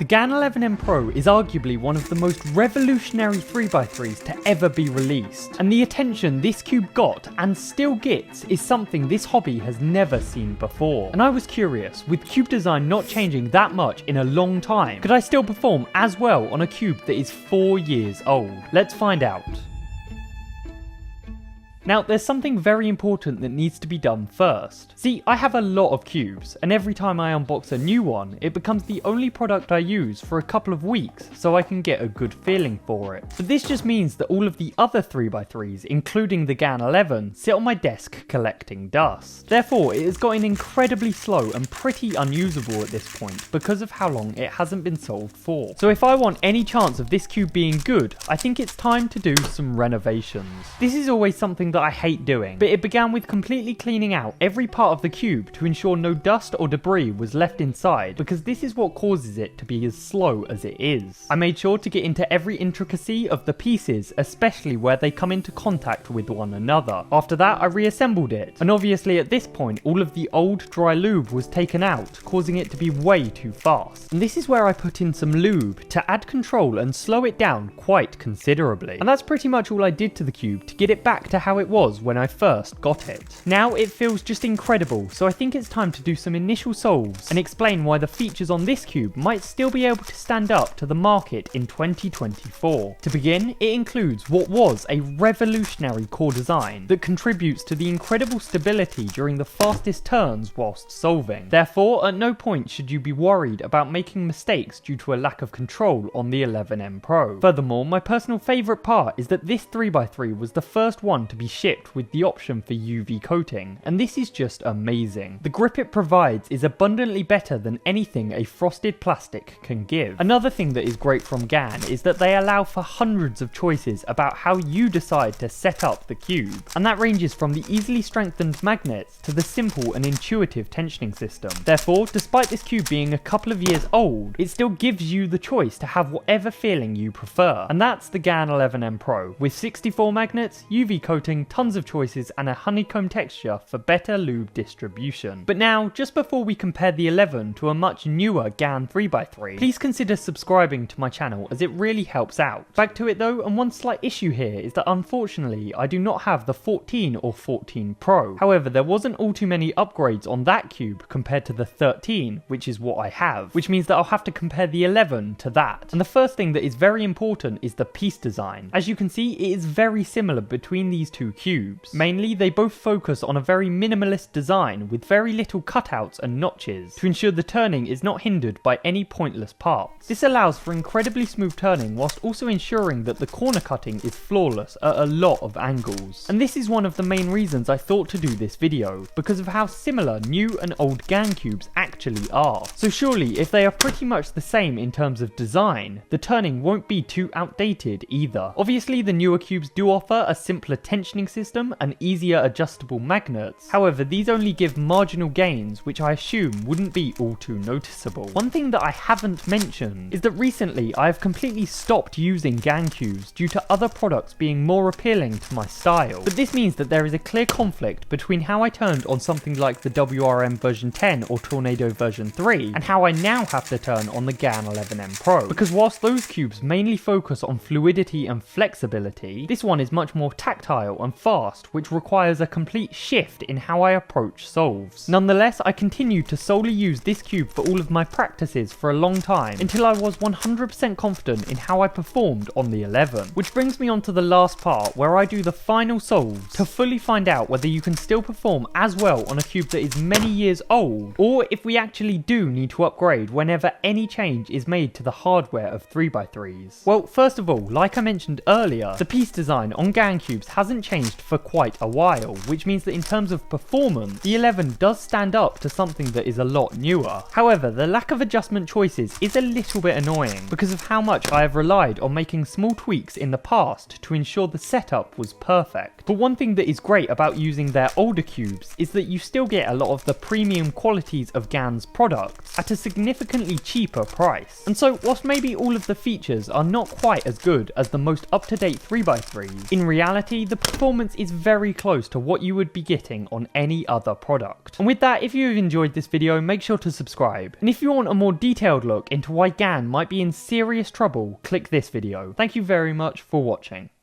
GAN 11M Pro is arguably one of the most revolutionary 3x3s to ever be released, and the attention this cube got and still gets is something this hobby has never seen before. And I was curious, with cube design not changing that much in a long time, could I still perform as well on a cube that is 4 years old? Let's find out. Now, there's something very important that needs to be done first. See, I have a lot of cubes, and every time I unbox a new one, it becomes the only product I use for a couple of weeks, so I can get a good feeling for it. But this just means that all of the other 3x3s, including the GAN 11, sit on my desk collecting dust. Therefore, it has gotten incredibly slow and pretty unusable at this point, because of how long it hasn't been solved for. So if I want any chance of this cube being good, I think it's time to do some renovations. This is always something that I hate doing, but it began with completely cleaning out every part of the cube to ensure no dust or debris was left inside, because this is what causes it to be as slow as it is. I made sure to get into every intricacy of the pieces, especially where they come into contact with one another. After that, I reassembled it, and obviously at this point all of the old dry lube was taken out, causing it to be way too fast. And this is where I put in some lube to add control and slow it down quite considerably. And that's pretty much all I did to the cube to get it back to how it was when I first got it. Now it feels just incredible, so I think it's time to do some initial solves and explain why the features on this cube might still be able to stand up to the market in 2024. To begin, it includes what was a revolutionary core design that contributes to the incredible stability during the fastest turns whilst solving. Therefore, at no point should you be worried about making mistakes due to a lack of control on the 11M Pro. Furthermore, my personal favourite part is that this 3x3 was the first one to be shipped with the option for UV coating, and this is just amazing. The grip it provides is abundantly better than anything a frosted plastic can give. Another thing that is great from GAN is that they allow for hundreds of choices about how you decide to set up the cube, and that ranges from the easily strengthened magnets to the simple and intuitive tensioning system. Therefore, despite this cube being a couple of years old, it still gives you the choice to have whatever feeling you prefer, and that's the GAN 11M Pro, with 64 magnets, UV coating, tons of choices, and a honeycomb texture for better lube distribution. But now, just before we compare the 11 to a much newer GAN 3x3, please consider subscribing to my channel as it really helps out. Back to it though, and one slight issue here is that unfortunately I do not have the 14 or 14 Pro. However, there wasn't all too many upgrades on that cube compared to the 13, which is what I have, which means that I'll have to compare the 11 to that. And the first thing that is very important is the piece design. As you can see, it is very similar between these two cubes. Mainly, they both focus on a very minimalist design with very little cutouts and notches to ensure the turning is not hindered by any pointless parts. This allows for incredibly smooth turning whilst also ensuring that the corner cutting is flawless at a lot of angles. And this is one of the main reasons I thought to do this video, because of how similar new and old GAN cubes actually are. So surely, if they are pretty much the same in terms of design, the turning won't be too outdated either. Obviously, the newer cubes do offer a simpler tensioning system and easier adjustable magnets. However, these only give marginal gains, which I assume wouldn't be all too noticeable. One thing that I haven't mentioned is that recently I have completely stopped using GAN cubes due to other products being more appealing to my style. But this means that there is a clear conflict between how I turned on something like the WRM version 10 or Tornado version 3 and how I now have to turn on the GAN 11M Pro. Because whilst those cubes mainly focus on fluidity and flexibility, this one is much more tactile and fast, which requires a complete shift in how I approach solves. Nonetheless, I continued to solely use this cube for all of my practices for a long time until I was 100% confident in how I performed on the 11. Which brings me on to the last part where I do the final solves to fully find out whether you can still perform as well on a cube that is many years old, or if we actually do need to upgrade whenever any change is made to the hardware of 3x3s. Well, first of all, like I mentioned earlier, the piece design on GAN cubes hasn't changed for quite a while, which means that in terms of performance, the 11 does stand up to something that is a lot newer. However, the lack of adjustment choices is a little bit annoying because of how much I have relied on making small tweaks in the past to ensure the setup was perfect. But one thing that is great about using their older cubes is that you still get a lot of the premium qualities of GAN's products at a significantly cheaper price. And so, whilst maybe all of the features are not quite as good as the most up-to-date 3x3s, in reality the performance performance is very close to what you would be getting on any other product. And with that, if you have enjoyed this video, make sure to subscribe. And if you want a more detailed look into why GAN might be in serious trouble, click this video. Thank you very much for watching.